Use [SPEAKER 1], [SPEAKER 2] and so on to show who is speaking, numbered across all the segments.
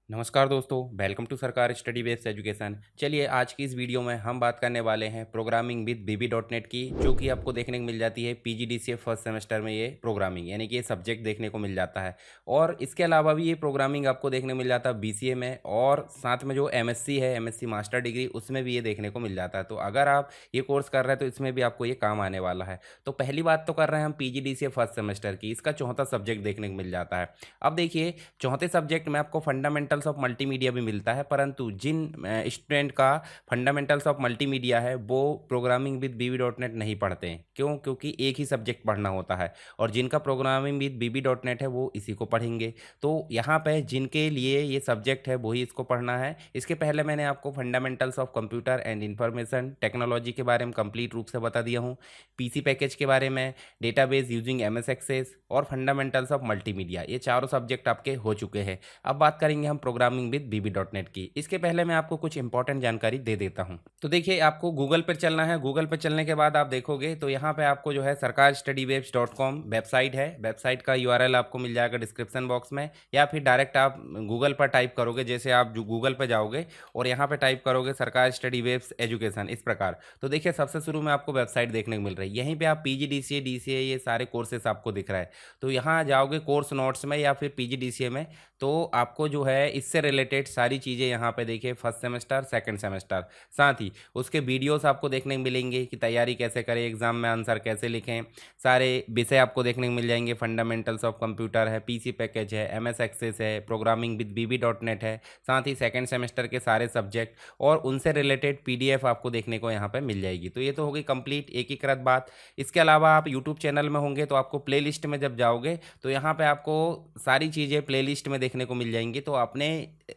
[SPEAKER 1] नमस्कार दोस्तों, welcome to सरकार स्टडी बेस्ड एजुकेशन। चलिए आज की इस वीडियो में हम बात करने वाले हैं programming with VB dot net की, जो कि आपको देखने को मिल जाती है पीजीडीसीए फर्स्ट सेमेस्टर में। ये प्रोग्रामिंग यानी कि ये सब्जेक्ट देखने को मिल जाता है। और इसके अलावा भी ये प्रोग्रामिंग आपको देखने को मिल जाता है बीसीए में, और साथ में जो एमएससी है, एमएससी मास्टर डिग्री, उसमें भी ये देखने को मिल जाता है। तो अगर आप ये कोर्स कर रहे हैं तो इसमें भी आपको ये काम आने वाला है। तो पहली बात तो कर रहे हैं हम पीजीडीसीए फर्स्ट सेमेस्टर की, इसका चौथा सब्जेक्ट देखने को मिल जाता है। अब देखिए, चौथे सब्जेक्ट में आपको फंडामेंटल्स ऑफ मल्टीमीडिया भी मिलता है, परंतु जिन स्टूडेंट का फंडामेंटल्स ऑफ मल्टीमीडिया है वो programming with VB dot net नहीं पढ़ते हैं। क्यों? क्योंकि एक ही सब्जेक्ट पढ़ना होता है, और जिनका programming with VB dot net है वो इसी को पढ़ेंगे। तो यहाँ पे जिनके लिए ये सब्जेक्ट है वही इसको पढ़ना है। इसके पहले मैंने आपको fundamentals of computer and information technology के बारे में कंप्लीट रूप से बता दिया हूँ, पीसी पैकेज के बारे में, डेटाबेस यूजिंग एमएस एक्सेस और फंडामेंटल्स ऑफ मल्टीमीडिया। ये चारों सब्जेक्ट आपके हो चुके हैं। अब बात करेंगे हम programming with VB dot net की। इसके पहले मैं आपको कुछ इंपॉर्टेंट जानकारी दे देता हूं। तो देखिए, आपको गूगल पर चलना है। गूगल पर चलने के बाद आप देखोगे तो यहाँ पे आपको जो है Sarkar study webs dot com website है। वेबसाइट का यूआरएल आपको मिल जाएगा डिस्क्रिप्शन बॉक्स में, या फिर डायरेक्ट आप गूगल पर टाइप करोगे। जैसे आप जो गूगल पर जाओगे और यहाँ पे टाइप करोगे सरकार स्टडी वेब्स एजुकेशन, इस प्रकार, तो देखिए सबसे शुरू में आपको वेबसाइट देखने को मिल रही है। यहीं पे आप पीजीडीसीए, डीसीए, ये सारे कोर्सेस आपको दिख रहा है। तो यहाँ जाओगे कोर्स नोट्स में या फिर पीजीडीसीए में, तो आपको जो है इससे रिलेटेड सारी चीज़ें यहाँ पे देखिए, फर्स्ट सेमेस्टर, सेकंड सेमेस्टर, साथ ही उसके वीडियोस आपको देखने को मिलेंगे कि तैयारी कैसे करें, एग्जाम में आंसर कैसे लिखें। सारे विषय आपको देखने को मिल जाएंगे। फंडामेंटल्स ऑफ कंप्यूटर है, पीसी पैकेज है, एमएस एक्सेस है, programming with VB dot net है, साथ ही सेकंड सेमेस्टर के सारे सब्जेक्ट और उनसे रिलेटेड पीडीएफ आपको देखने को यहाँ पर मिल जाएगी। तो ये तो होगी कंप्लीट एकीकृत बात। इसके अलावा आप यूट्यूब चैनल में होंगे तो आपको प्ले में जब जाओगे तो यहाँ पर आपको सारी चीज़ें प्ले में देखने को मिल जाएंगी। तो अपने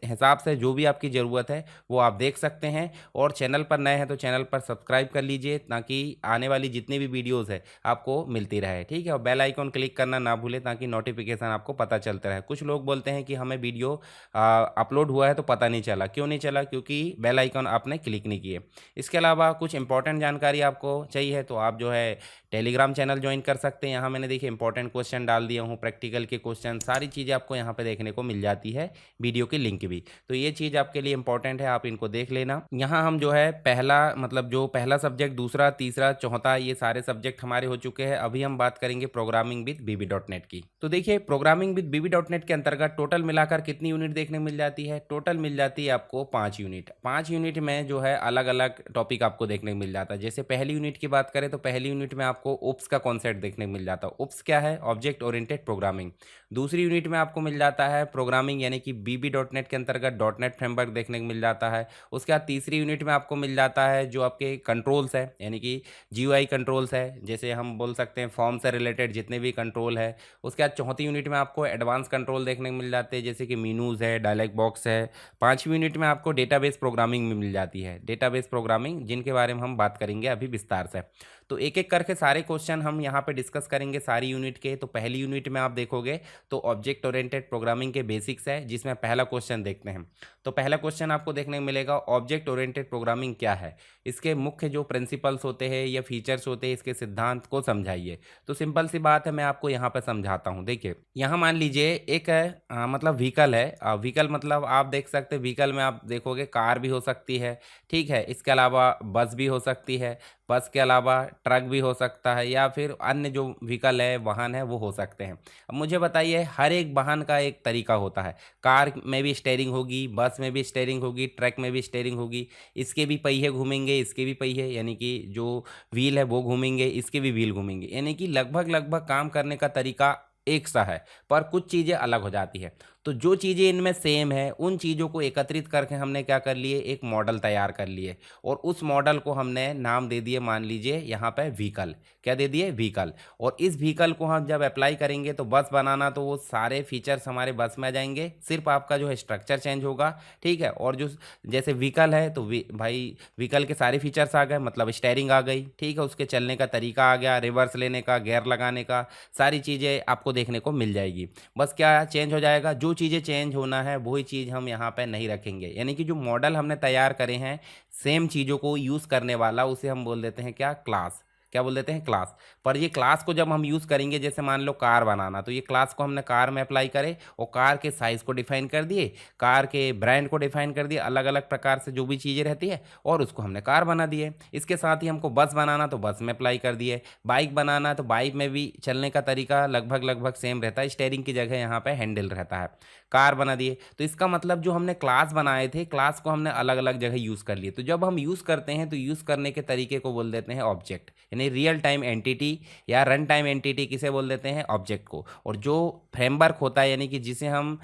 [SPEAKER 1] हिसाब से जो भी आपकी ज़रूरत है वो आप देख सकते हैं। और चैनल पर नए हैं तो चैनल पर सब्सक्राइब कर लीजिए, ताकि आने वाली जितनी भी वीडियोस है आपको मिलती रहे। ठीक है, और बेल आइकॉन क्लिक करना ना भूलें, ताकि नोटिफिकेशन आपको पता चलता रहे। कुछ लोग बोलते हैं कि हमें वीडियो अपलोड हुआ है तो पता नहीं चला। क्यों नहीं चला? क्योंकि बेल आइकॉन आपने क्लिक नहीं किए। इसके अलावा कुछ इंपॉर्टेंट जानकारी आपको चाहिए तो आप जो है टेलीग्राम चैनल ज्वाइन कर सकते हैं। यहाँ मैंने देखिए इंपॉर्टेंट क्वेश्चन डाल दिया हूँ, प्रैक्टिकल के क्वेश्चन, सारी चीज़ें आपको यहाँ पे देखने को मिल जाती है, वीडियो की लिंक भी। तो ये चीज़ आपके लिए इंपॉर्टेंट है, आप इनको देख लेना। यहाँ हम जो है पहला, मतलब जो पहला सब्जेक्ट, दूसरा, तीसरा, चौथा, ये सारे सब्जेक्ट हमारे हो चुके हैं। अभी हम बात करेंगे programming with VB dot net की। तो देखिए, programming with VB dot net के अंतर्गत टोटल मिलाकर कितनी यूनिट देखने को मिल जाती है? टोटल मिल जाती है आपको 5 यूनिट। 5 यूनिट में जो है अलग अलग टॉपिक आपको देखने को मिल जाता है। जैसे पहली यूनिट की बात करें तो पहली यूनिट में आपको ओप्स का कॉन्सेप्ट देखने को मिल जाता है। ओप्स क्या है? Object oriented programming. दूसरी यूनिट में आपको मिल जाता है प्रोग्रामिंग, यानी कि बीबी डॉट नेट के अंतर्गत डॉट नेट फ्रेमवर्क देखने को मिल जाता है। उसके बाद तीसरी यूनिट में आपको मिल जाता है जो आपके कंट्रोल्स है, यानी कि जीयूआई कंट्रोल्स है, जैसे हम बोल सकते हैं फॉर्म से रिलेटेड जितने भी कंट्रोल है। उसके बाद चौथी यूनिट में आपको एडवांस कंट्रोल देखने को मिल जाते हैं, जैसे कि मीनूज है, डायलॉग बॉक्स है। पांचवी यूनिट में आपको डेटाबेस प्रोग्रामिंग में मिल जाती है, डेटाबेस प्रोग्रामिंग, जिनके बारे में हम बात करेंगे अभी विस्तार से। तो एक एक करके सारे क्वेश्चन हम यहाँ पे डिस्कस करेंगे सारी यूनिट के। तो पहली यूनिट में आप देखोगे तो ऑब्जेक्ट ओरिएंटेड प्रोग्रामिंग के बेसिक्स है, जिसमें पहला क्वेश्चन देखते हैं। तो पहला क्वेश्चन आपको देखने को मिलेगा, ऑब्जेक्ट ओरिएंटेड प्रोग्रामिंग क्या है, इसके मुख्य जो प्रिंसिपल्स होते हैं या फीचर्स होते हैं, इसके सिद्धांत को समझाइए। तो सिंपल सी बात है, मैं आपको यहाँ पे समझाता हूँ। देखिए, यहाँ मान लीजिए एक मतलब व्हीकल है। व्हीकल मतलब आप देख सकते हैं, व्हीकल में आप देखोगे कार भी हो सकती है, ठीक है, इसके अलावा बस भी हो सकती है, बस के अलावा ट्रक भी हो सकता है, या फिर अन्य जो व्हीकल है, वाहन है, वो हो सकते हैं। अब मुझे बताइए, हर एक वाहन का एक तरीका होता है। कार में भी स्टेयरिंग होगी, बस में भी स्टेयरिंग होगी, ट्रक में भी स्टेयरिंग होगी, इसके भी पहिए घूमेंगे, इसके भी पहिए, यानी कि जो व्हील है वो घूमेंगे, इसके भी व्हील घूमेंगे, यानी कि लगभग लगभग काम करने का तरीका एक सा है, पर कुछ चीज़ें अलग हो जाती है। तो जो चीज़ें इनमें सेम है, उन चीज़ों को एकत्रित करके हमने क्या कर लिए, एक मॉडल तैयार कर लिए, और उस मॉडल को हमने नाम दे दिए, मान लीजिए यहाँ पे व्हीकल। क्या दे दिए? व्हीकल। और इस व्हीकल को हम जब अप्लाई करेंगे तो बस बनाना, तो वो सारे फीचर्स हमारे बस में आ जाएंगे, सिर्फ आपका जो है स्ट्रक्चर चेंज होगा, ठीक है। और जो जैसे व्हीकल है तो भाई व्हीकल के सारे फीचर्स आ गए, मतलब स्टेयरिंग आ गई, ठीक है, उसके चलने का तरीका आ गया, रिवर्स लेने का, गियर लगाने का, सारी चीज़ें आपको देखने को मिल जाएगी। बस क्या चेंज हो जाएगा, जो चीज़ें चेंज होना है वही चीज़ हम यहाँ पे नहीं रखेंगे, यानी कि जो मॉडल हमने तैयार करे हैं सेम चीज़ों को यूज़ करने वाला, उसे हम बोल देते हैं क्या? क्लास। क्या बोल देते हैं, क्लास। पर ये क्लास को जब हम यूज़ करेंगे, जैसे मान लो कार बनाना, तो ये क्लास को हमने कार में अप्लाई करे और कार के साइज़ को डिफाइन कर दिए, कार के ब्रांड को डिफाइन कर दिया, अलग अलग प्रकार से जो भी चीज़ें रहती है, और उसको हमने कार बना दिए। इसके साथ ही हमको बस बनाना तो बस में अप्लाई कर दिए, बाइक बनाना तो बाइक में भी चलने का तरीका लगभग लगभग सेम रहता है, स्टेयरिंग की जगह यहाँ पे हैंडल रहता है, कार बना दिए। तो इसका मतलब जो हमने क्लास बनाए थे, क्लास को हमने अलग अलग जगह यूज़ कर लिए। तो जब हम यूज़ करते हैं तो यूज़ करने के तरीके को बोल देते हैं ऑब्जेक्ट, यानी रियल टाइम एंटिटी या रन टाइम एंटिटी किसे बोल देते हैं, ऑब्जेक्ट को। और जो फ्रेमवर्क होता है, यानी कि जिसे हम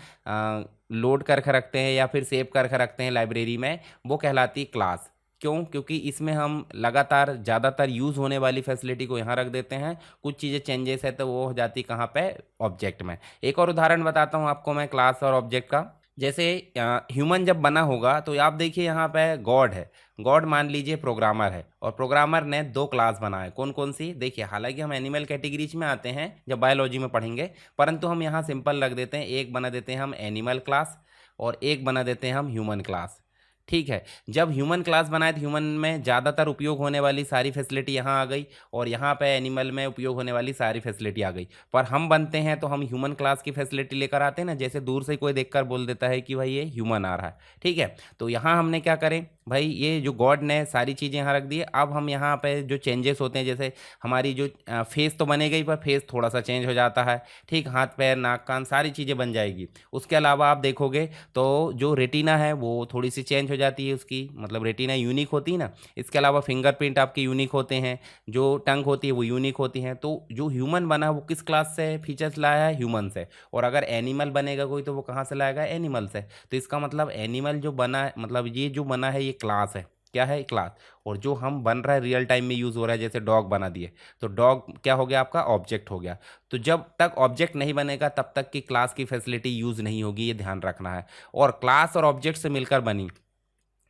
[SPEAKER 1] लोड करके रखते हैं या फिर सेव करके रखते हैं लाइब्रेरी में, वो कहलाती है क्लास। क्यों? क्योंकि इसमें हम लगातार ज़्यादातर यूज़ होने वाली फैसिलिटी को यहाँ रख देते हैं, कुछ चीज़ें चेंजेस है तो वो हो जाती कहाँ पे, ऑब्जेक्ट में। एक और उदाहरण बताता हूँ आपको मैं क्लास और ऑब्जेक्ट का। जैसे ह्यूमन जब बना होगा तो आप देखिए यहाँ पे गॉड है, गॉड मान लीजिए प्रोग्रामर है, और प्रोग्रामर ने 2 क्लास बनाए, कौन कौन सी, देखिए हालांकि हम एनिमल कैटेगरीज में आते हैं जब बायोलॉजी में पढ़ेंगे, परंतु हम यहाँ सिंपल रख देते हैं, एक बना देते हैं हम एनिमल क्लास और एक बना देते हैं हम ह्यूमन क्लास। ठीक है, जब ह्यूमन क्लास बनाए तो ह्यूमन में ज़्यादातर उपयोग होने वाली सारी फैसिलिटी यहाँ आ गई, और यहाँ पे एनिमल में उपयोग होने वाली सारी फैसिलिटी आ गई। पर हम बनते हैं तो हम ह्यूमन क्लास की फैसिलिटी लेकर आते हैं ना, जैसे दूर से कोई देखकर बोल देता है कि भाई ये ह्यूमन आ रहा है। ठीक है, तो यहाँ हमने क्या करें भाई, ये जो गॉड ने सारी चीज़ें यहाँ रख दी है। अब हम यहाँ पे जो चेंजेस होते हैं, जैसे हमारी जो फेस तो बनेगा ही, पर फेस थोड़ा सा चेंज हो जाता है। ठीक, हाथ पैर नाक कान सारी चीज़ें बन जाएगी। उसके अलावा आप देखोगे तो जो रेटिना है वो थोड़ी सी चेंज हो जाती है उसकी, मतलब रेटिना यूनिक होती है ना। इसके अलावा फिंगरप्रिंट आपके यूनिक होते हैं, जो टंग होती है वो यूनिक होती हैं। तो जो ह्यूमन बना है वो किस क्लास से फीचर्स लाया है, ह्यूमन से। और अगर एनिमल बनेगा कोई तो वो कहाँ से लाएगा, एनिमल से। तो इसका मतलब एनिमल जो बना है, मतलब ये जो बना है ये क्लास है, क्या है, क्लास। और जो हम बन रहा है रियल टाइम में यूज़ हो रहा है, जैसे डॉग बना दिए, तो डॉग क्या हो गया आपका, ऑब्जेक्ट हो गया। तो जब तक ऑब्जेक्ट नहीं बनेगा तब तक की क्लास की फैसिलिटी यूज़ नहीं होगी, ये ध्यान रखना है। और क्लास और ऑब्जेक्ट से मिलकर बनी,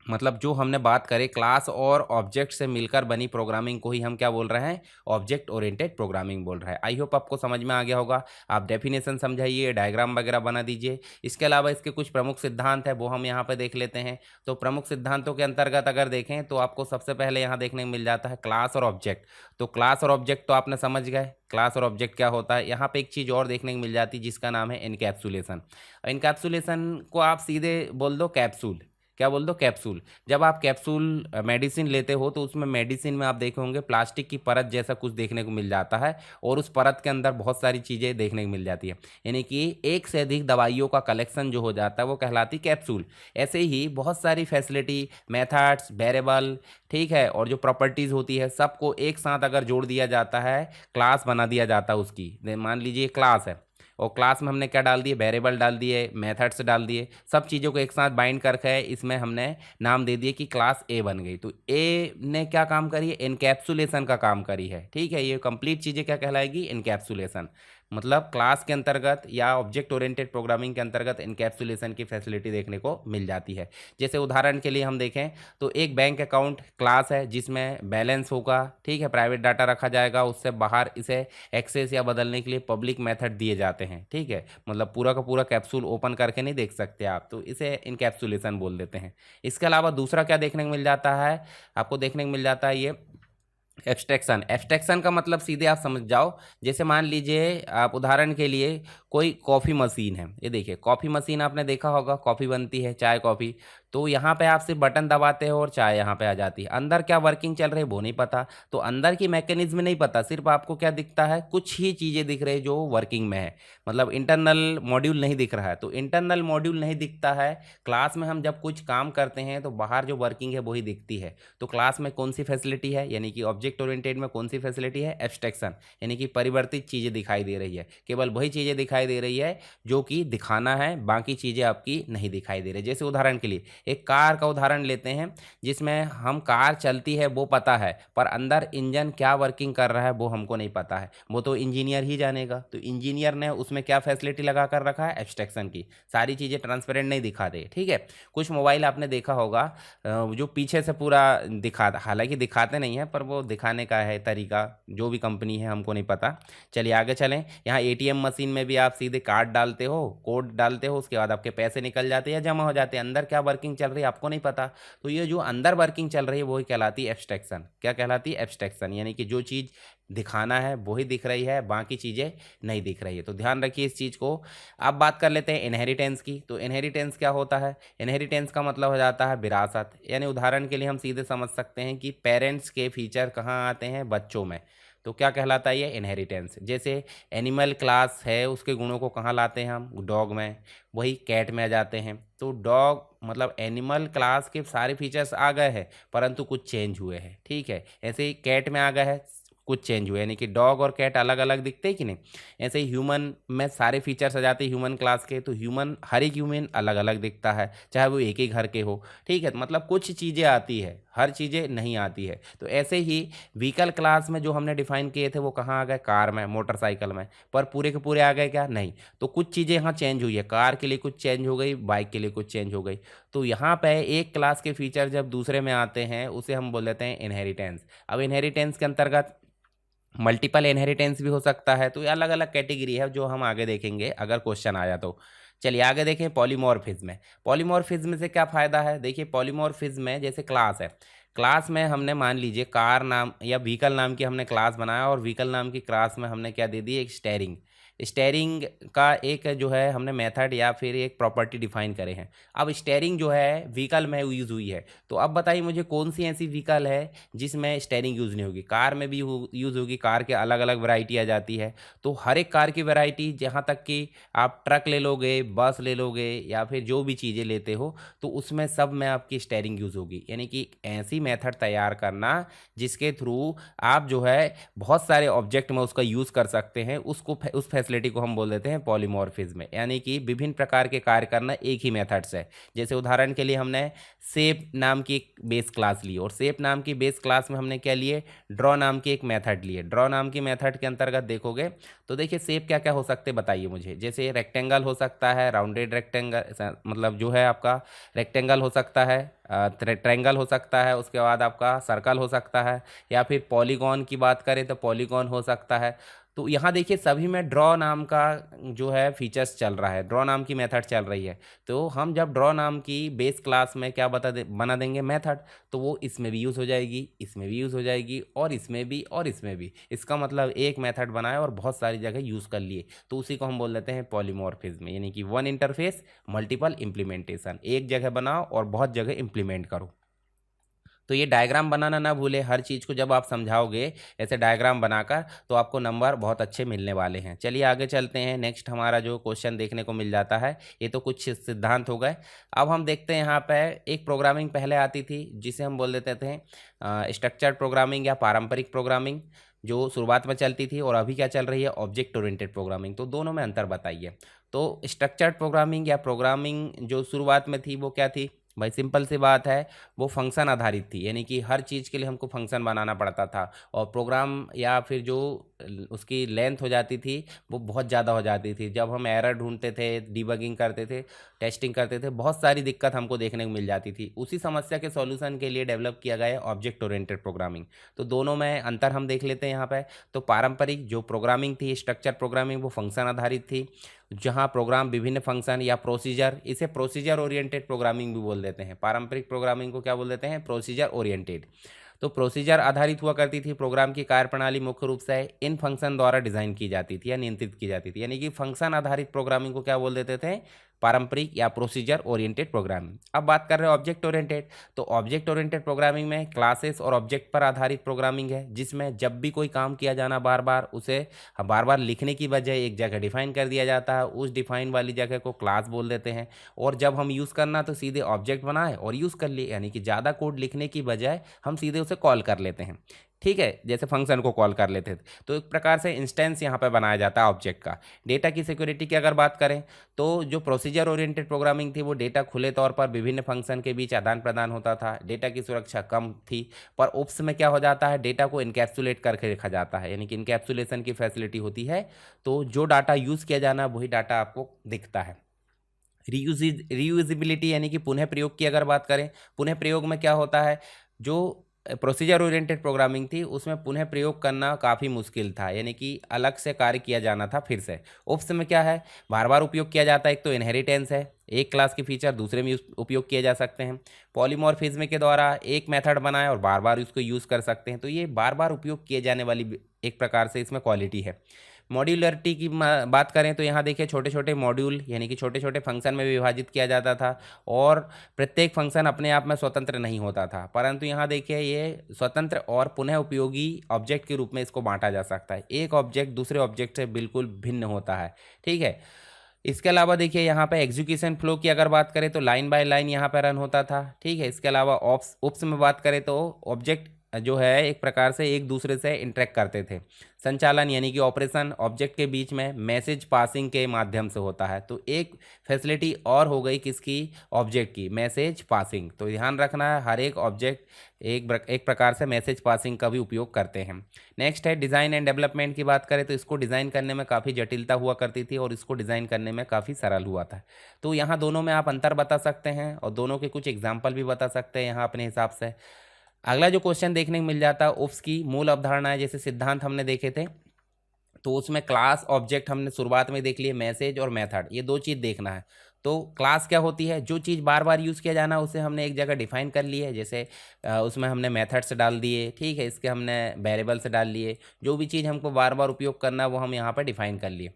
[SPEAKER 1] मतलब जो हमने बात करें क्लास और ऑब्जेक्ट से मिलकर बनी प्रोग्रामिंग को ही हम क्या बोल रहे हैं, ऑब्जेक्ट ओरिएंटेड प्रोग्रामिंग बोल रहे हैं। आई होप आपको समझ में आ गया होगा। आप डेफिनेशन समझाइए, डायग्राम वगैरह बना दीजिए। इसके अलावा इसके कुछ प्रमुख सिद्धांत है वो हम यहाँ पे देख लेते हैं। तो प्रमुख सिद्धांतों के अंतर्गत अगर देखें तो आपको सबसे पहले यहाँ देखने को मिल जाता है क्लास और ऑब्जेक्ट। तो क्लास और ऑब्जेक्ट तो आपने समझ गए, क्लास और ऑब्जेक्ट क्या होता है। यहाँ पे एक चीज़ और देखने को मिल जाती है जिसका नाम है इनकैप्सुलेशन। इनकैप्सुलेशन को आप सीधे बोल दो कैप्सूल, क्या बोल दो, कैप्सूल। जब आप कैप्सूल मेडिसिन लेते हो तो उसमें मेडिसिन में आप देखे होंगे प्लास्टिक की परत जैसा कुछ देखने को मिल जाता है, और उस परत के अंदर बहुत सारी चीज़ें देखने को मिल जाती है, यानी कि एक से अधिक दवाइयों का कलेक्शन जो हो जाता है वो कहलाती कैप्सूल। ऐसे ही बहुत सारी फैसिलिटी, मेथड्स, वेरिएबल, ठीक है, और जो प्रॉपर्टीज़ होती है सबको एक साथ अगर जोड़ दिया जाता है, क्लास बना दिया जाता है उसकी। मान लीजिए क्लास है और क्लास में हमने क्या डाल दिए, वेरिएबल डाल दिए, मेथड्स डाल दिए, सब चीज़ों को एक साथ बाइंड करके इसमें हमने नाम दे दिए कि क्लास ए बन गई। तो ए ने क्या काम करी है, इनकैप्सुलेशन का काम करी है। ठीक है, ये कंप्लीट चीज़ें क्या कहलाएगी, इनकैप्सुलेशन। मतलब क्लास के अंतर्गत या ऑब्जेक्ट ओरिएंटेड प्रोग्रामिंग के अंतर्गत इनकैप्सुलेशन की फैसिलिटी देखने को मिल जाती है। जैसे उदाहरण के लिए हम देखें तो एक बैंक अकाउंट क्लास है जिसमें बैलेंस होगा, ठीक है, प्राइवेट डाटा रखा जाएगा, उससे बाहर इसे एक्सेस या बदलने के लिए पब्लिक मेथड दिए जाते हैं। ठीक है, मतलब पूरा का पूरा कैप्सूल ओपन करके नहीं देख सकते आप, तो इसे इनकैप्सुलेशन बोल देते हैं। इसके अलावा दूसरा क्या देखने को मिल जाता है, आपको देखने को मिल जाता है ये एब्स्ट्रैक्शन। एब्स्ट्रैक्शन का मतलब सीधे आप समझ जाओ, जैसे मान लीजिए आप उदाहरण के लिए कोई कॉफ़ी मशीन है, ये देखिए कॉफ़ी मशीन आपने देखा होगा, कॉफ़ी बनती है, चाय कॉफ़ी। तो यहाँ पे आप सिर्फ बटन दबाते हो और चाय यहाँ पे आ जाती है। अंदर क्या वर्किंग चल रही है वो नहीं पता, तो अंदर की मैकेनिज्म नहीं पता, सिर्फ आपको क्या दिखता है, कुछ ही चीज़ें दिख रही है जो वर्किंग में है, मतलब इंटरनल मॉड्यूल नहीं दिख रहा है। तो इंटरनल मॉड्यूल नहीं दिखता है, क्लास में हम जब कुछ काम करते हैं तो बाहर जो वर्किंग है वही दिखती है। तो क्लास में कौन सी फैसिलिटी है, यानी कि ऑब्जेक्ट ओरिएंटेड में कौन सी फैसिलिटी है, एब्स्ट्रैक्शन, यानी कि परिवर्तित चीज़ें दिखाई दे रही है, केवल वही चीज़ें दिखाई दे रही है जो कि दिखाना है, बाकी चीज़ें आपकी नहीं दिखाई दे रही। जैसे उदाहरण के लिए एक कार का उदाहरण लेते हैं, जिसमें हम कार चलती है वो पता है, पर अंदर इंजन क्या वर्किंग कर रहा है वो हमको नहीं पता है, वो तो इंजीनियर ही जानेगा। तो इंजीनियर ने उसमें क्या फैसिलिटी लगा कर रखा है, एब्स्ट्रैक्शन की, सारी चीज़ें ट्रांसपेरेंट नहीं दिखा दे। ठीक है, कुछ मोबाइल आपने देखा होगा जो पीछे से पूरा दिखा, हालांकि दिखाते नहीं है पर वो दिखाने का है तरीका, जो भी कंपनी है हमको नहीं पता। चलिए आगे चलें। यहाँ एटीएम मशीन में भी आप सीधे कार्ड डालते हो, कोड डालते हो, उसके बाद आपके पैसे निकल जाते हैं या जमा हो जाते हैं। अंदर क्या वर्किंग चल रही है आपको नहीं पता। तो ये जो अंदर वर्किंग चल रही है वही कहलाती है एब्स्ट्रैक्शन। क्या कहलाती है? एब्स्ट्रैक्शन, यानी कि जो चीज़ दिखाना है वही दिख रही है, बाकी चीज़ें नहीं दिख रही है। तो ध्यान रखिए इस चीज़ को। अब बात कर लेते हैं इनहेरिटेंस की। तो इनहेरिटेंस क्या होता है? इनहेरिटेंस का मतलब हो जाता है विरासत। यानी उदाहरण के लिए हम सीधे समझ सकते हैं कि पेरेंट्स के फीचर कहाँ आते हैं? बच्चों में। तो क्या कहलाता है ये? इनहेरिटेंस। जैसे एनिमल क्लास है, उसके गुणों को कहाँ लाते हैं हम? डॉग में। वही कैट में आ जाते हैं। तो डॉग मतलब एनिमल क्लास के सारे फीचर्स आ गए हैं, परंतु कुछ चेंज हुए हैं। ठीक है, ऐसे ही कैट में आ गए हैं, कुछ चेंज हुए, यानी कि डॉग और कैट अलग अलग दिखते हैं कि नहीं। ऐसे ही ह्यूमन में सारे फीचर्स आ जाते हैं ह्यूमन क्लास के। तो ह्यूमन, हर एक ह्यूमन अलग अलग दिखता है, चाहे वो एक ही घर के हो। ठीक है, मतलब कुछ चीज़ें आती है, हर चीज़ें नहीं आती है। तो ऐसे ही व्हीकल क्लास में जो हमने डिफाइन किए थे वो कहाँ आ गए? कार में, मोटरसाइकिल में। पर पूरे के पूरे आ गए क्या? नहीं। तो कुछ चीज़ें यहाँ चेंज हुई है, कार के लिए कुछ चेंज हो गई, बाइक के लिए कुछ चेंज हो गई। तो यहाँ पे एक क्लास के फीचर जब दूसरे में आते हैं उसे हम बोल देते हैं इनहेरिटेंस। अब इनहेरिटेंस के अंतर्गत मल्टीपल इनहेरिटेंस भी हो सकता है। तो ये अलग अलग कैटेगरी है जो हम आगे देखेंगे अगर क्वेश्चन आया तो। चलिए आगे देखें पॉलीमॉर्फिज्म। पॉलीमॉर्फिज्म से क्या फ़ायदा है? देखिए पॉलीमॉर्फिज्म में जैसे क्लास है, क्लास में हमने मान लीजिए कार नाम या व्हीकल नाम की हमने क्लास बनाया और व्हीकल नाम की क्लास में हमने क्या दे दी? एक स्टेयरिंग। स्टेयरिंग का एक जो है हमने मेथड या फिर एक प्रॉपर्टी डिफाइन करे हैं। अब स्टेयरिंग जो है व्हीकल में यूज़ हुई है। तो अब बताइए मुझे कौन सी ऐसी व्हीकल है जिसमें स्टेयरिंग यूज़ नहीं होगी? कार में भी यूज़ होगी, कार के अलग अलग वैरायटी आ जाती है। तो हर एक कार की वैरायटी, जहाँ तक कि आप ट्रक ले लोगे, बस ले लोगे या फिर जो भी चीज़ें लेते हो, तो उसमें सब में आपकी स्टेयरिंग यूज़ होगी। यानी कि ऐसी मेथड तैयार करना जिसके थ्रू आप जो है बहुत सारे ऑब्जेक्ट में उसका यूज़ कर सकते हैं, उसको उस फैसिलिटी को हम बोल देते हैं पॉलीमॉर्फिज्म। यानी कि विभिन्न प्रकार के कार्य करना एक ही मेथड्स है। जैसे उदाहरण के लिए हमने शेप नाम की एक बेस क्लास ली और शेप नाम की बेस क्लास में हमने क्या लिए? ड्रॉ नाम की एक मेथड लिए। ड्रॉ नाम की मेथड के अंतर्गत देखोगे तो देखिए शेप क्या क्या हो सकते हैं बताइए मुझे। जैसे रेक्टेंगल हो सकता है, राउंडेड रेक्टेंगल मतलब जो है आपका रेक्टेंगल हो सकता है, ट्रायंगल हो सकता है, उसके बाद आपका सर्कल हो सकता है, या फिर पॉलीगॉन की बात करें तो पॉलीगॉन हो सकता है। तो यहाँ देखिए सभी में ड्रॉ नाम का जो है फीचर्स चल रहा है, ड्रॉ नाम की मेथड चल रही है। तो हम जब ड्रॉ नाम की बेस क्लास में क्या बना देंगे? मेथड। तो वो इसमें भी यूज़ हो जाएगी, इसमें भी यूज़ हो जाएगी, और इसमें भी, और इसमें भी। इसका मतलब एक मेथड बनाए और बहुत सारी जगह यूज़ कर लिए, तो उसी को हम बोल देते हैं पॉलीमॉर्फिज्म। यानी कि वन इंटरफेस मल्टीपल इम्प्लीमेंटेशन, एक जगह बनाओ और बहुत जगह इम्प्लीमेंट करो। तो ये डायग्राम बनाना ना भूले, हर चीज़ को जब आप समझाओगे ऐसे डायग्राम बनाकर तो आपको नंबर बहुत अच्छे मिलने वाले हैं। चलिए आगे चलते हैं। नेक्स्ट हमारा जो क्वेश्चन देखने को मिल जाता है, ये तो कुछ सिद्धांत हो गए। अब हम देखते हैं यहाँ पे एक प्रोग्रामिंग पहले आती थी जिसे हम बोल देते थे स्ट्रक्चर्ड प्रोग्रामिंग या पारंपरिक प्रोग्रामिंग, जो शुरुआत में चलती थी, और अभी क्या चल रही है? Object oriented programming. तो दोनों में अंतर बताइए। तो स्ट्रक्चर्ड प्रोग्रामिंग या प्रोग्रामिंग जो शुरुआत में थी वो क्या थी? भाई सिंपल सी बात है, वो फंक्शन आधारित थी। यानी कि हर चीज़ के लिए हमको फंक्शन बनाना पड़ता था, और प्रोग्राम या फिर जो उसकी लेंथ हो जाती थी वो बहुत ज़्यादा हो जाती थी। जब हम एरर ढूंढते थे, डिबगिंग करते थे, टेस्टिंग करते थे, बहुत सारी दिक्कत हमको देखने को मिल जाती थी। उसी समस्या के सॉल्यूशन के लिए डेवलप किया गया है ऑब्जेक्ट ओरिएंटेड प्रोग्रामिंग। तो दोनों में अंतर हम देख लेते हैं यहाँ पे। तो पारंपरिक जो प्रोग्रामिंग थी, स्ट्रक्चर प्रोग्रामिंग, वो फंक्शन आधारित थी, जहाँ प्रोग्राम विभिन्न फंक्शन या प्रोसीजर, इसे प्रोसीजर ओरिएंटेड प्रोग्रामिंग भी बोल देते हैं। पारंपरिक प्रोग्रामिंग को क्या बोल देते हैं? Procedure oriented. तो प्रोसीजर आधारित हुआ करती थी। प्रोग्राम की कार्यप्रणाली मुख्य रूप से इन फंक्शन द्वारा डिजाइन की जाती थी या नियंत्रित की जाती थी। यानी कि फंक्शन आधारित प्रोग्रामिंग को क्या बोल देते थे? पारंपरिक या प्रोसीजर ओरिएंटेड प्रोग्रामिंग। अब बात कर रहे हैं ऑब्जेक्ट ओरिएंटेड। तो ऑब्जेक्ट ओरिएंटेड प्रोग्रामिंग में क्लासेस और ऑब्जेक्ट पर आधारित प्रोग्रामिंग है, जिसमें जब भी कोई काम किया जाना बार बार, उसे बार बार लिखने की बजाय एक जगह डिफाइन कर दिया जाता है। उस डिफाइन वाली जगह को क्लास बोल देते हैं, और जब हम यूज़ करना तो सीधे ऑब्जेक्ट बनाए और यूज़ कर लिए। यानी कि ज़्यादा कोड लिखने की बजाय हम सीधे उसे कॉल कर लेते हैं। ठीक है, जैसे फंक्शन को कॉल कर लेते थे। तो एक प्रकार से इंस्टेंस यहाँ पे बनाया जाता है ऑब्जेक्ट का। डेटा की सिक्योरिटी की अगर बात करें तो जो प्रोसीजर ओरिएंटेड प्रोग्रामिंग थी वो डेटा खुले तौर पर विभिन्न फंक्शन के बीच आदान प्रदान होता था। डेटा की सुरक्षा कम थी। पर ओप्स में क्या हो जाता है? डेटा को इनकैप्सुलेट करके रखा जाता है, यानी कि इनकैप्सुलेशन की फैसिलिटी होती है। तो जो डाटा यूज़ किया जाना वही डाटा आपको दिखता है। रीयूजिबिलिटी यानी कि पुनः प्रयोग की अगर बात करें, पुनः प्रयोग में क्या होता है? जो प्रोसीजर ओरिएंटेड प्रोग्रामिंग थी उसमें पुनः प्रयोग करना काफ़ी मुश्किल था, यानी कि अलग से कार्य किया जाना था फिर से। ओप्स में क्या है, बार बार उपयोग किया जाता है। एक तो इनहेरिटेंस है, एक क्लास के फीचर दूसरे में उपयोग किए जा सकते हैं। पॉलीमॉर्फिज्म के द्वारा एक मेथड बनाए और बार बार उसको यूज़ कर सकते हैं, तो ये बार बार उपयोग किए जाने वाली एक प्रकार से इसमें क्वालिटी है। मॉड्यूलरिटी की बात करें तो यहाँ देखिए छोटे छोटे मॉड्यूल यानी कि छोटे छोटे फंक्शन में विभाजित किया जाता था और प्रत्येक फंक्शन अपने आप में स्वतंत्र नहीं होता था, परंतु यहाँ देखिए ये स्वतंत्र और पुनः उपयोगी ऑब्जेक्ट के रूप में इसको बांटा जा सकता है। एक ऑब्जेक्ट दूसरे ऑब्जेक्ट से बिल्कुल भिन्न होता है, ठीक है। इसके अलावा देखिए यहाँ पे एग्जीक्यूशन फ्लो की अगर बात करें तो लाइन बाय लाइन यहाँ पे रन होता था, ठीक है। इसके अलावा ऑप्स उप्स में बात करें तो ऑब्जेक्ट जो है एक प्रकार से एक दूसरे से इंटरेक्ट करते थे। संचालन यानी कि ऑपरेशन ऑब्जेक्ट के बीच में मैसेज पासिंग के माध्यम से होता है, तो एक फैसिलिटी और हो गई किसकी, ऑब्जेक्ट की, मैसेज पासिंग। तो ध्यान रखना है हर एक ऑब्जेक्ट एक प्रकार से मैसेज पासिंग का भी उपयोग करते हैं। नेक्स्ट है डिज़ाइन एंड डेवलपमेंट की बात करें तो इसको डिज़ाइन करने में काफ़ी जटिलता हुआ करती थी और इसको डिज़ाइन करने में काफ़ी सरल हुआ था। तो यहाँ दोनों में आप अंतर बता सकते हैं और दोनों के कुछ एग्जाम्पल भी बता सकते हैं यहाँ अपने हिसाब से। अगला जो क्वेश्चन देखने को मिल जाता है उप्स की मूल अवधारणाएं, जैसे सिद्धांत हमने देखे थे, तो उसमें क्लास ऑब्जेक्ट हमने शुरुआत में देख लिए, मैसेज और मेथड, ये दो चीज़ देखना है। तो क्लास क्या होती है, जो चीज़ बार बार यूज़ किया जाना उसे हमने एक जगह डिफाइन कर ली है, जैसे उसमें हमने मेथड्स डाल दिए, ठीक है, इसके हमने वेरिएबल्स डाल लिए, जो भी चीज़ हमको बार बार उपयोग करना है वो हम यहाँ पर डिफाइन कर लिए।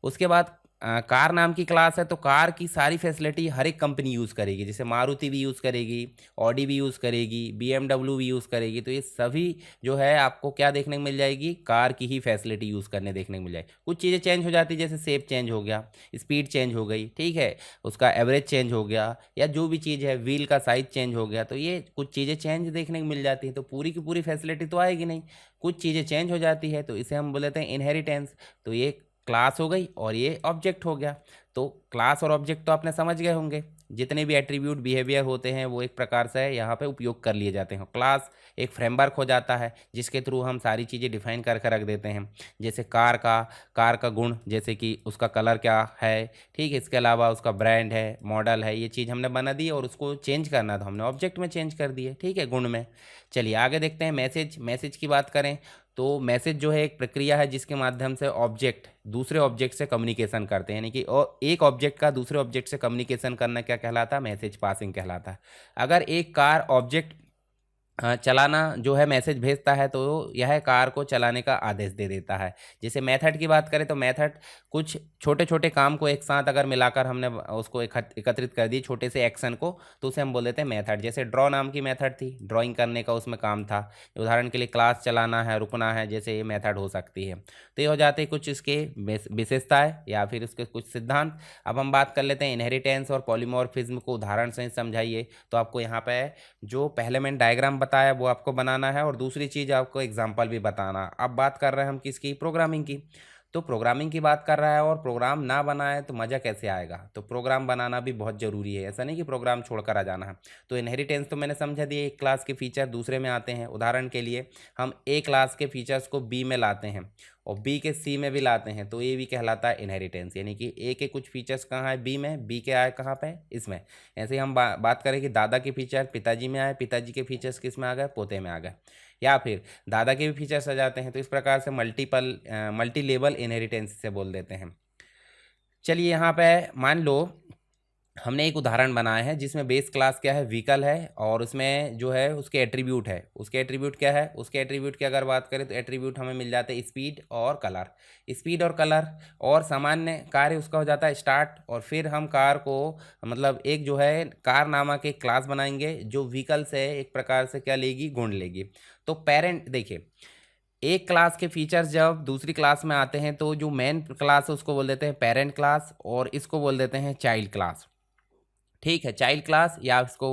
[SPEAKER 1] उसके बाद कार नाम की क्लास है, तो कार की सारी फैसिलिटी हर एक कंपनी यूज़ करेगी, जैसे मारुति भी यूज़ करेगी, ऑडी भी यूज़ करेगी, BMW भी यूज़ करेगी। तो ये सभी जो है आपको क्या देखने को मिल जाएगी, कार की ही फैसिलिटी यूज़ करने देखने को मिल जाएगी। कुछ चीज़ें चेंज हो जाती है, जैसे शेप चेंज हो गया, स्पीड चेंज हो गई, ठीक है, उसका एवरेज चेंज हो गया, या जो भी चीज़ है व्हील का साइज चेंज हो गया, तो ये कुछ चीज़ें चेंज देखने को मिल जाती है। तो पूरी की पूरी फैसिलिटी तो आएगी नहीं, कुछ चीज़ें चेंज हो जाती है, तो इसे हम बोलते हैं इनहेरिटेंस। तो ये क्लास हो गई और ये ऑब्जेक्ट हो गया। तो क्लास और ऑब्जेक्ट तो आपने समझ गए होंगे, जितने भी एट्रीब्यूट बिहेवियर होते हैं वो एक प्रकार से यहाँ पे उपयोग कर लिए जाते हैं। क्लास एक फ्रेमवर्क हो जाता है जिसके थ्रू हम सारी चीज़ें डिफाइन करके रख देते हैं, जैसे कार का गुण, जैसे कि उसका कलर क्या है, ठीक है, इसके अलावा उसका ब्रांड है, मॉडल है, ये चीज़ हमने बना दी और उसको चेंज करना था हमने ऑब्जेक्ट में चेंज कर दिए, ठीक है, गुण में। चलिए आगे देखते हैं मैसेज की बात करें तो मैसेज जो है एक प्रक्रिया है जिसके माध्यम से ऑब्जेक्ट दूसरे ऑब्जेक्ट से कम्युनिकेशन करते हैं, यानी कि एक ऑब्जेक्ट का दूसरे ऑब्जेक्ट से कम्युनिकेशन करना क्या कहलाता है, मैसेज पासिंग कहलाता है। अगर एक कार ऑब्जेक्ट चलाना जो है मैसेज भेजता है तो यह कार को चलाने का आदेश दे देता है। जैसे मेथड की बात करें तो मेथड कुछ छोटे छोटे काम को एक साथ अगर मिलाकर हमने उसको एकत्रित कर दी छोटे से एक्शन को, तो उसे हम बोल देते हैं मेथड। जैसे ड्रॉ नाम की मेथड थी, ड्राइंग करने का उसमें काम था, उदाहरण के लिए क्लास चलाना है, रुकना है, जैसे ये मेथड हो सकती है। तो ये हो जाते हैं कुछ इसके विशेषताएं या फिर उसके कुछ सिद्धांत। अब हम बात कर लेते हैं इनहेरिटेंस और पॉलीमॉर्फिज्म को उदाहरण से समझाइए। तो आपको यहाँ पे जो पहले मैंने डायग्राम बताया वो आपको बनाना है और दूसरी चीज़ आपको एग्जाम्पल भी बताना। अब बात कर रहे हैं हम किसकी, प्रोग्रामिंग की। तो प्रोग्रामिंग की बात कर रहा है और प्रोग्राम ना बनाए तो मज़ा कैसे आएगा, तो प्रोग्राम बनाना भी बहुत ज़रूरी है, ऐसा नहीं कि प्रोग्राम छोड़कर आ जाना है। तो इनहेरिटेंस तो मैंने समझा दिया, एक क्लास के फीचर दूसरे में आते हैं। उदाहरण के लिए हम ए क्लास के फीचर्स को बी में लाते हैं और बी के सी में भी लाते हैं, तो ये भी कहलाता है इनहेरिटेंस, यानी कि ए के कुछ फीचर्स कहाँ है, बी में, बी के आए कहाँ पे, इसमें। ऐसे ही हम बात करें कि दादा के फीचर पिताजी में आए, पिताजी के फीचर्स किस में आ गए, पोते में आ गए, या फिर दादा के भी फीचर्स आ जाते हैं। तो इस प्रकार से मल्टी लेवल इनहेरिटेंस से बोल देते हैं। चलिए यहाँ पे मान लो हमने एक उदाहरण बनाया है जिसमें बेस क्लास क्या है, व्हीकल है, और उसमें जो है उसके एट्रीब्यूट है, उसके एट्रीब्यूट क्या है, उसके एट्रीब्यूट की अगर बात करें तो एट्रीब्यूट हमें मिल जाते हैं स्पीड और कलर। स्पीड और कलर और सामान्य कार्य उसका हो जाता है स्टार्ट, और फिर हम कार को मतलब एक जो है कार नामक एक क्लास बनाएंगे जो व्हीकल से एक प्रकार से क्या लेगी, गुण लेगी। तो पेरेंट देखिए, एक क्लास के फीचर्स जब दूसरी क्लास में आते हैं तो जो मेन क्लास है उसको बोल देते हैं पेरेंट क्लास और इसको बोल देते हैं चाइल्ड क्लास, ठीक है, चाइल्ड क्लास या इसको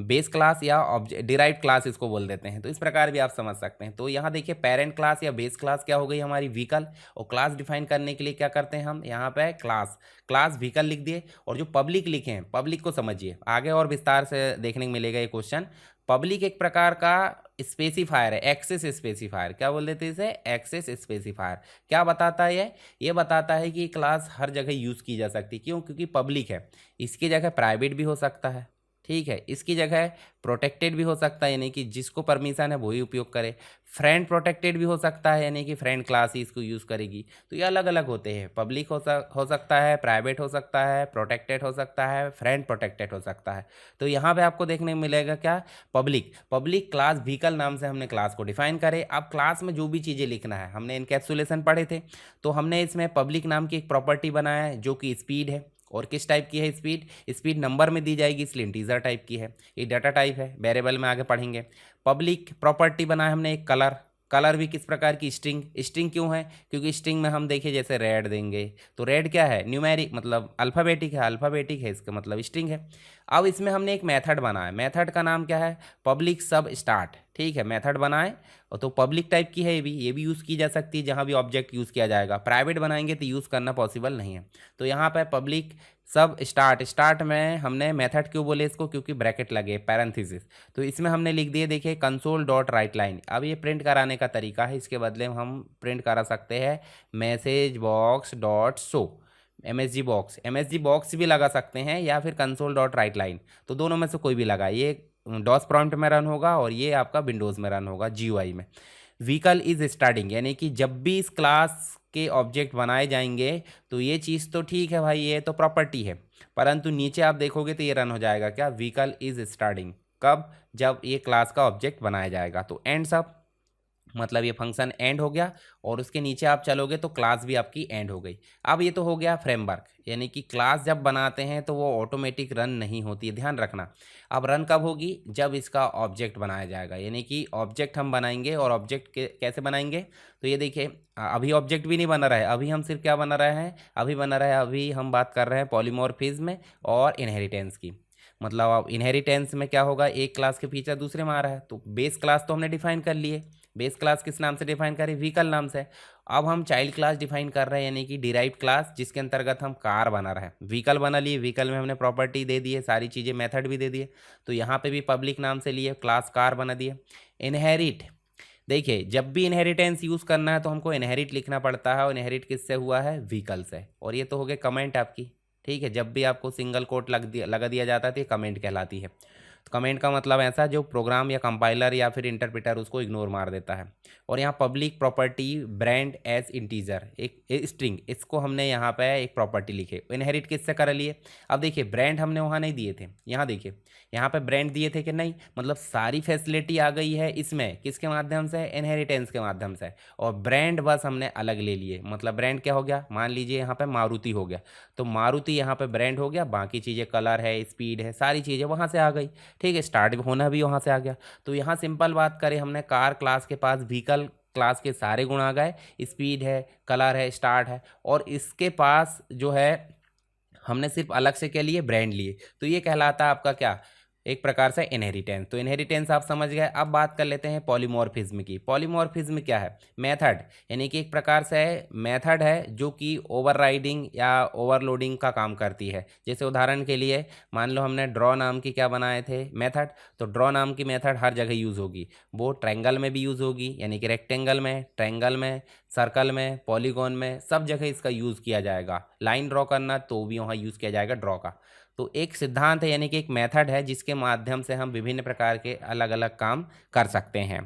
[SPEAKER 1] बेस क्लास या डिराइव्ड क्लास इसको बोल देते हैं। तो इस प्रकार भी आप समझ सकते हैं। तो यहाँ देखिए पेरेंट क्लास या बेस क्लास क्या हो गई हमारी, व्हीकल, और क्लास डिफाइन करने के लिए क्या करते हैं हम यहाँ पे क्लास व्हीकल लिख दिए, और जो पब्लिक लिखे हैं पब्लिक को समझिए, आगे और विस्तार से देखने को मिलेगा ये क्वेश्चन। पब्लिक एक प्रकार का स्पेसिफायर है, एक्सेस स्पेसिफायर, क्या बोल देते हैं इसे, एक्सेस स्पेसिफायर। क्या बताता है ये बताता है कि क्लास हर जगह यूज़ की जा सकती है, क्यों, क्योंकि पब्लिक है, इसकी जगह प्राइवेट भी हो सकता है, ठीक है, इसकी जगह प्रोटेक्टेड भी हो सकता है, यानी कि जिसको परमिशन है वही उपयोग करे। फ्रेंड प्रोटेक्टेड भी हो सकता है, यानी कि फ्रेंड क्लास ही इसको यूज़ करेगी। तो ये अलग अलग होते हैं, पब्लिक हो सकता है, प्राइवेट हो सकता है, प्रोटेक्टेड हो सकता है, फ्रेंड प्रोटेक्टेड हो सकता है। तो यहाँ पे आपको देखने को मिलेगा क्या, पब्लिक। पब्लिक क्लास व्हीकल नाम से हमने क्लास को डिफाइन करे। अब क्लास में जो भी चीज़ें लिखना है, हमने इनकैप्सुलेशन पढ़े थे, तो हमने इसमें पब्लिक नाम की एक प्रॉपर्टी बनाया है जो कि स्पीड है। और किस टाइप की है स्पीड, स्पीड नंबर में दी जाएगी, इसलिए इंटीजर टाइप की है। ये डाटा टाइप है, वेरिएबल में आगे पढ़ेंगे। पब्लिक प्रॉपर्टी बनाया हमने एक कलर। कलर भी किस प्रकार की, स्ट्रिंग। स्ट्रिंग क्यों है, क्योंकि स्ट्रिंग में हम देखिए जैसे रेड देंगे तो रेड क्या है, न्यूमेरिक मतलब अल्फ़ाबेटिक है, अल्फ़ाबेटिक है इसका मतलब स्ट्रिंग है। अब इसमें हमने एक मेथड बनाया, मेथड का नाम क्या है, पब्लिक सब स्टार्ट। ठीक है, मेथड बनाए और तो पब्लिक टाइप की है, ये भी यूज़ की जा सकती है जहाँ भी ऑब्जेक्ट यूज़ किया जाएगा। प्राइवेट बनाएंगे तो यूज़ करना पॉसिबल नहीं है। तो यहाँ पे पब्लिक सब स्टार्ट, स्टार्ट में हमने मेथड क्यों बोले इसको, क्योंकि ब्रैकेट लगे, पैरेंथेसिस। तो इसमें हमने लिख दिए, देखिए कंसोल डॉट राइट लाइन। अब ये प्रिंट कराने का तरीका है, इसके बदले में हम प्रिंट करा सकते हैं message box dot show. MSG box भी लगा सकते हैं या फिर कंसोल डॉट राइट लाइन, तो दोनों में से कोई भी लगा। ये डॉस प्रॉम्प्ट में रन होगा और ये आपका विंडोज़ में रन होगा, जीयूआई में। व्हीकल इज स्टार्टिंग, यानी कि जब भी इस क्लास के ऑब्जेक्ट बनाए जाएंगे तो ये चीज़ तो ठीक है भाई, ये तो प्रॉपर्टी है, परंतु नीचे आप देखोगे तो ये रन हो जाएगा क्या, व्हीकल इज स्टार्टिंग। कब, जब ये क्लास का ऑब्जेक्ट बनाया जाएगा। तो एंड सब मतलब ये फंक्शन एंड हो गया, और उसके नीचे आप चलोगे तो क्लास भी आपकी एंड हो गई। अब ये तो हो गया फ्रेमवर्क, यानी कि क्लास जब बनाते हैं तो वो ऑटोमेटिक रन नहीं होती है, ध्यान रखना। अब रन कब होगी, जब इसका ऑब्जेक्ट बनाया जाएगा, यानी कि ऑब्जेक्ट हम बनाएंगे। और ऑब्जेक्ट कैसे बनाएंगे, तो ये देखिए अभी ऑब्जेक्ट भी नहीं बना रहा है, अभी हम सिर्फ क्या बना रहे हैं, अभी हम बात कर रहे हैं पॉलीमॉर्फिज्म और इनहेरिटेंस की। मतलब अब इनहेरिटेंस में क्या होगा, एक क्लास के फीचर दूसरे में आ रहा है, तो बेस क्लास तो हमने डिफाइन कर लिए। बेस क्लास किस नाम से डिफाइन करें, व्हीकल नाम से। अब हम चाइल्ड क्लास डिफाइन कर रहे हैं, यानी कि डिराइव्ड क्लास, जिसके अंतर्गत हम कार बना रहे हैं। व्हीकल बना लिए, व्हीकल में हमने प्रॉपर्टी दे दी है, सारी चीज़ें, मेथड भी दे दिए। तो यहाँ पे भी पब्लिक नाम से लिए, क्लास कार बना दिए। इनहेरिट, देखिए जब भी इनहेरिटेंस यूज़ करना है तो हमको इनहेरिट लिखना पड़ता है, और इनहेरिट किससे हुआ है, व्हीकल से। और ये तो हो गए कमेंट आपकी। ठीक है, जब भी आपको सिंगल कोट लगा दिया जाता है तो ये कमेंट कहलाती है। तो कमेंट का मतलब ऐसा जो प्रोग्राम या कंपाइलर या फिर इंटरप्रेटर उसको इग्नोर मार देता है। और यहाँ public property brand as integer, एक स्ट्रिंग, इसको हमने यहाँ पे एक प्रॉपर्टी लिखे, इनहेरिट किससे कर लिए। अब देखिए ब्रांड हमने वहाँ नहीं दिए थे, यहाँ देखिए यहाँ पे ब्रांड दिए थे कि नहीं, मतलब सारी फैसिलिटी आ गई है इसमें, किसके माध्यम से, इनहेरिटेंस के माध्यम से। और ब्रांड बस हमने अलग ले लिए, मतलब ब्रांड क्या हो गया, मान लीजिए यहाँ पे मारुति हो गया, तो मारुति यहाँ पे ब्रांड हो गया, बाकी चीज़ें कलर है, स्पीड है, सारी चीज़ें वहाँ से आ गई। ठीक है, स्टार्ट होना भी वहाँ से आ गया। तो यहाँ सिंपल बात करें, हमने कार क्लास के पास व्हीकल क्लास के सारे गुण आ गए, स्पीड है, कलर है, स्टार्ट है, और इसके पास जो है हमने सिर्फ अलग से क्या लिए, ब्रांड लिए। तो ये कहलाता है आपका क्या, एक प्रकार से इनहेरिटेंस। तो इनहेरिटेंस आप समझ गए। अब बात कर लेते हैं पॉलीमॉर्फिज्म की। पॉलीमॉर्फिज्म क्या है, मेथड, यानी कि एक प्रकार से मेथड है जो कि ओवरराइडिंग या ओवरलोडिंग का काम करती है। जैसे उदाहरण के लिए मान लो हमने ड्रॉ नाम की क्या बनाए थे, मेथड, तो ड्रॉ नाम की मेथड हर जगह यूज़ होगी। वो ट्रायंगल में भी यूज़ होगी, यानी कि रेक्टेंगल में, ट्रायंगल में, सर्कल में, पॉलीगॉन में, सब जगह इसका यूज़ किया जाएगा। लाइन ड्रॉ करना तो भी वहाँ यूज़ किया जाएगा ड्रॉ का। तो एक सिद्धांत है, यानी कि एक मेथड है जिसके माध्यम से हम विभिन्न प्रकार के अलग अलग काम कर सकते हैं।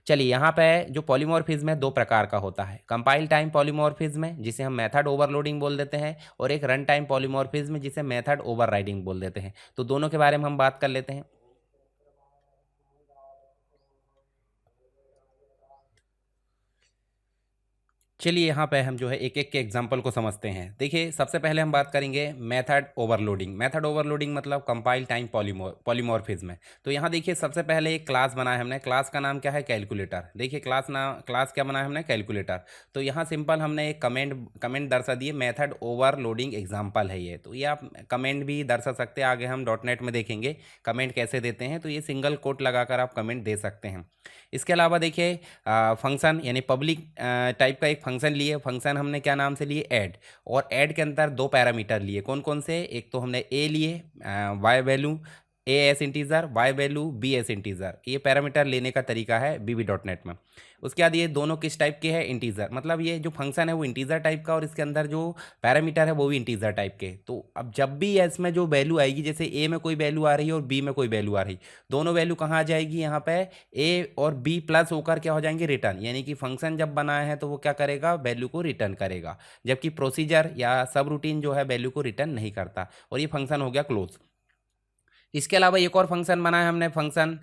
[SPEAKER 1] चलिए यहाँ पे जो पॉलीमॉर्फिज्म है दो प्रकार का होता है, कंपाइल टाइम पॉलीमॉर्फिज्म है जिसे हम मेथड ओवरलोडिंग बोल देते हैं, और एक रन टाइम पॉलीमॉर्फिज्म जिसे मेथड ओवरराइडिंग बोल देते हैं। तो दोनों के बारे में हम बात कर लेते हैं। चलिए यहाँ पे हम जो है एक एक के एग्जांपल को समझते हैं। देखिए सबसे पहले हम बात करेंगे मेथड ओवरलोडिंग। मेथड ओवरलोडिंग मतलब कंपाइल टाइम पॉलीमॉर्फिज्म है। तो यहाँ देखिए सबसे पहले एक क्लास बनाया हमने, क्लास का नाम क्या है, कैलकुलेटर। देखिए क्लास क्या बनाया हमने, कैलकुलेटर। तो यहाँ सिंपल हमने एक कमेंट दर्शा दिए, मेथड ओवरलोडिंग एग्जाम्पल है ये। तो ये आप कमेंट भी दर्शा सकते हैं, आगे हम डॉट नेट में देखेंगे कमेंट कैसे देते हैं। तो ये सिंगल कोट लगाकर आप कमेंट दे सकते हैं। इसके अलावा देखिए फंक्शन, यानी पब्लिक टाइप का एक फंक्शन लिए। फंक्शन हमने क्या नाम से लिए, ऐड। और ऐड के अंदर दो पैरामीटर लिए, कौन कौन से, एक तो हमने ए लिए Y value, as integer, Y value B S integer. ये पैरामीटर लेने का तरीका है VB.NET में। उसके बाद ये दोनों किस टाइप के हैं, इंटीजर, मतलब ये जो फंक्शन है वो इंटीजर टाइप का और इसके अंदर जो पैरामीटर है वो भी इंटीजर टाइप के। तो अब जब भी इसमें जो वैल्यू आएगी, जैसे ए में कोई वैल्यू आ रही है और बी में कोई वैल्यू आ रही, दोनों वैल्यू कहाँ आ जाएगी, यहाँ पे ए और बी प्लस होकर क्या हो जाएंगे, रिटर्न। यानी कि फंक्शन जब बनाया है तो वो क्या करेगा, वैल्यू को रिटर्न करेगा, जबकि प्रोसीजर या सब रूटीन जो है वैल्यू को रिटर्न नहीं करता। और ये फंक्शन हो गया क्लोज। इसके अलावा एक और फंक्शन बनाया हमने, फंक्शन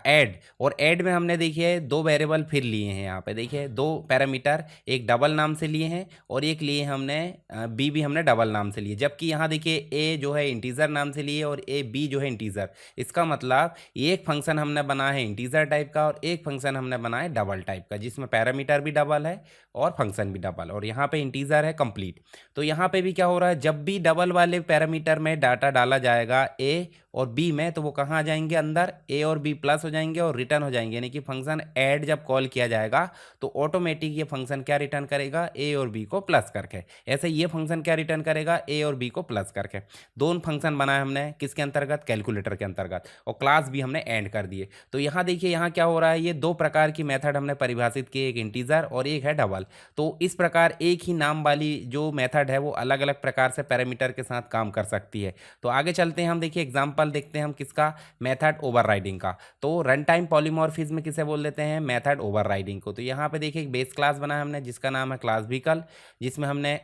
[SPEAKER 1] ऐड। और ऐड में हमने देखिए दो वेरिएबल फिर लिए हैं, यहाँ पे देखिए दो पैरामीटर, एक डबल नाम से लिए हैं और एक लिए हमने बी भी हमने डबल नाम से लिए। जबकि यहाँ देखिए ए जो है इंटीजर नाम से लिए और ए बी जो है इंटीजर। इसका मतलब एक फंक्शन हमने बनाया है इंटीजर टाइप का और एक फंक्शन हमने बनाया है डबल टाइप का, जिसमें पैरामीटर भी डबल है और फंक्शन भी डबल, और यहाँ पे इंटीजर है कंप्लीट। तो यहाँ पे भी क्या हो रहा है, जब भी डबल वाले पैरामीटर में डाटा डाला जाएगा ए और बी में, तो वो कहाँ आ जाएंगे, अंदर ए और बी प्लस हो जाएंगे और रिटर्न हो जाएंगे। यानी कि फंक्शन ऐड जब कॉल किया जाएगा तो ऑटोमेटिक ये फंक्शन क्या रिटर्न करेगा, ए और बी को प्लस करके। ऐसे ये फंक्शन क्या रिटर्न करेगा, ए और बी को प्लस करके। दोनों फंक्शन बनाए हमने किसके अंतर्गत, कैलकुलेटर के अंतर्गत, और क्लास भी हमने ऐड कर दिए। तो यहाँ देखिए यहाँ क्या हो रहा है, ये दो प्रकार की मेथड हमने परिभाषित की, एक इंटीजर और एक है डबल। तो इस प्रकार एक ही नाम वाली जो मेथड है वो अलग अलग प्रकार से पैरामीटर के साथ काम कर सकती है। तो आगे चलते हैं हम, देखिए एग्जाम्पल देखते हैं हम किसका, मेथड ओवरराइडिंग का। तो रन टाइम पॉलीमॉर्फिज्म किसे बोल देते हैं, मेथड ओवरराइडिंग को। तो यहाँ पे देखिए एक बेस क्लास बनाया हमने जिसका नाम है क्लास व्हीकल, जिसमें हमने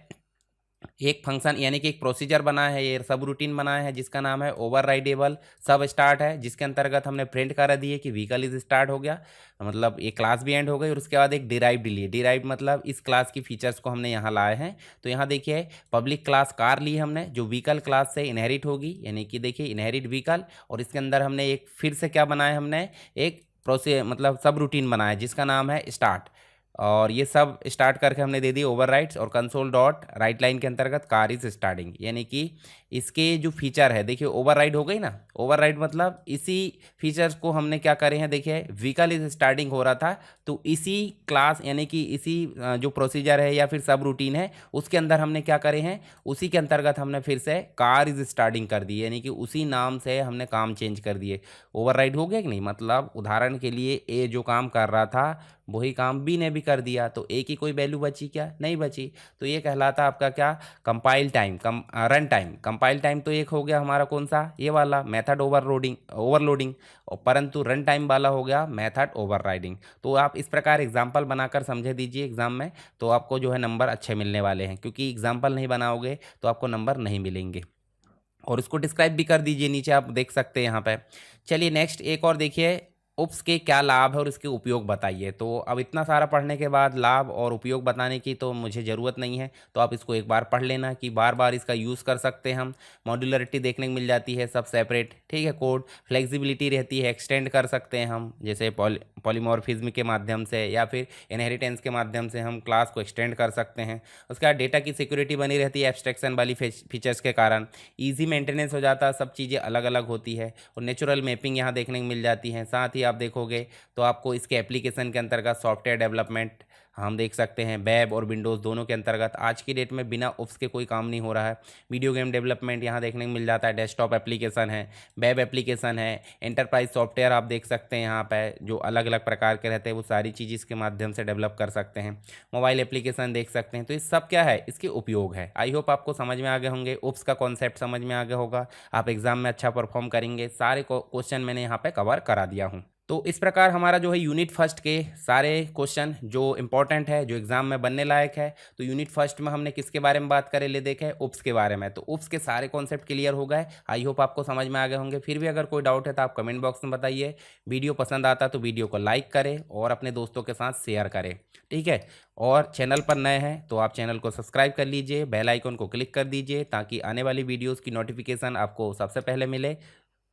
[SPEAKER 1] एक फंक्शन यानी कि एक प्रोसीजर बनाया है, ये सब रूटीन बनाया है जिसका नाम है ओवरराइडेबल सब स्टार्ट है, जिसके अंतर्गत हमने प्रिंट कर दिए कि व्हीकल इज स्टार्ट हो गया, मतलब ये क्लास भी एंड हो गई। और उसके बाद एक डिराइव्ड लिए, डिराइव्ड मतलब इस क्लास की फीचर्स को हमने यहाँ लाए हैं। तो यहाँ देखिए पब्लिक क्लास कार ली हमने जो व्हीकल क्लास से इनहेरिट होगी, यानी कि देखिए इनहेरिट व्हीकल। और इसके अंदर हमने एक फिर से क्या बनाया, हमने एक मतलब सब रूटीन बनाया जिसका नाम है स्टार्ट, और ये सब स्टार्ट करके हमने दे दी ओवरराइड्स। और कंसोल डॉट राइट लाइन के अंतर्गत कार इज स्टार्टिंग, यानी कि इसके जो फीचर है देखिए ओवरराइड हो गई ना, ओवरराइड मतलब इसी फीचर्स को हमने क्या करे हैं, देखिए व्हीकल इज स्टार्टिंग हो रहा था तो इसी क्लास यानी कि इसी जो प्रोसीजर है या फिर सब रूटीन है उसके अंदर हमने क्या करे हैं, उसी के अंतर्गत हमने फिर से कार इज स्टार्टिंग कर दी, यानी कि उसी नाम से हमने काम चेंज कर दिए। ओवरराइड हो गया कि नहीं, मतलब उदाहरण के लिए ए जो काम कर रहा था वही काम बी ने भी कर दिया, तो ए की कोई वैल्यू बची क्या, नहीं बची। तो ये कहलाता आपका क्या, compile time, run time. Compile time तो एक हो गया हमारा कौन सा, ये वाला मेथड ओवरलोडिंग, और परंतु रन टाइम वाला हो गया मेथड ओवरराइडिंग। तो आप इस प्रकार एग्जाम्पल बनाकर समझे दीजिए एग्जाम में, तो आपको जो है नंबर अच्छे मिलने वाले हैं, क्योंकि एग्जाम्पल नहीं बनाओगे तो आपको नंबर नहीं मिलेंगे। और इसको डिस्क्राइब भी कर दीजिए, नीचे आप देख सकते हैं यहाँ पे। चलिए नेक्स्ट एक और देखिए, उप्स के क्या लाभ है और इसके उपयोग बताइए। तो अब इतना सारा पढ़ने के बाद लाभ और उपयोग बताने की तो मुझे ज़रूरत नहीं है, तो आप इसको एक बार पढ़ लेना कि बार बार इसका यूज़ कर सकते हैं हम। मॉड्यूलरिटी देखने को मिल जाती है, सब सेपरेट, ठीक है। कोड फ्लेक्सिबिलिटी रहती है, एक्सटेंड कर सकते हैं हम, जैसे पॉलीमॉर्फिज्म के माध्यम से या फिर इनहेरिटेंस के माध्यम से हम क्लास को एक्सटेंड कर सकते हैं। उसके बाद डेटा की सिक्योरिटी बनी रहती है एब्स्ट्रैक्शन वाली फीचर्स के कारण, ईजी मेंटेनेंस हो जाता है, सब चीज़ें अलग अलग होती है, और नेचुरल मैपिंग यहाँ देखने को मिल जाती है। साथ ही आप देखोगे तो आपको इसके एप्लीकेशन के अंतर्गत सॉफ्टवेयर डेवलपमेंट हम देख सकते हैं, वेब और विंडोज़ दोनों के अंतर्गत आज की डेट में बिना उप्स के कोई काम नहीं हो रहा है। वीडियो गेम डेवलपमेंट यहाँ देखने को मिल जाता है, डेस्कटॉप एप्लीकेशन है, वेब एप्लीकेशन है, एंटरप्राइज सॉफ्टवेयर आप देख सकते हैं यहाँ पे जो अलग अलग प्रकार के रहते हैं, वो सारी चीज़ इसके माध्यम से डेवलप कर सकते हैं। मोबाइल एप्लीकेशन देख सकते हैं। तो ये सब क्या है, इसके उपयोग है। आई होप आपको समझ में आ गए होंगे, उप्स का कॉन्सेप्ट समझ में आ गया होगा, आप एग्जाम में अच्छा परफॉर्म करेंगे। सारे क्वेश्चन मैंने यहाँ पे कवर करा दिया हूँ। तो इस प्रकार हमारा जो है यूनिट फर्स्ट के सारे क्वेश्चन जो इंपॉर्टेंट है, जो एग्जाम में बनने लायक है, तो यूनिट फर्स्ट में हमने किसके बारे में बात करे, ले देखे उप्स के बारे में। तो उप्स के सारे कॉन्सेप्ट क्लियर हो गए, आई होप आपको समझ में आ गए होंगे। फिर भी अगर कोई डाउट है तो आप कमेंट बॉक्स में बताइए। वीडियो पसंद आता तो वीडियो को लाइक करें और अपने दोस्तों के साथ शेयर करें, ठीक है। और चैनल पर नए हैं तो आप चैनल को सब्सक्राइब कर लीजिए, बेल आइकन को क्लिक कर दीजिए ताकि आने वाली वीडियोज़ की नोटिफिकेशन आपको सबसे पहले मिले।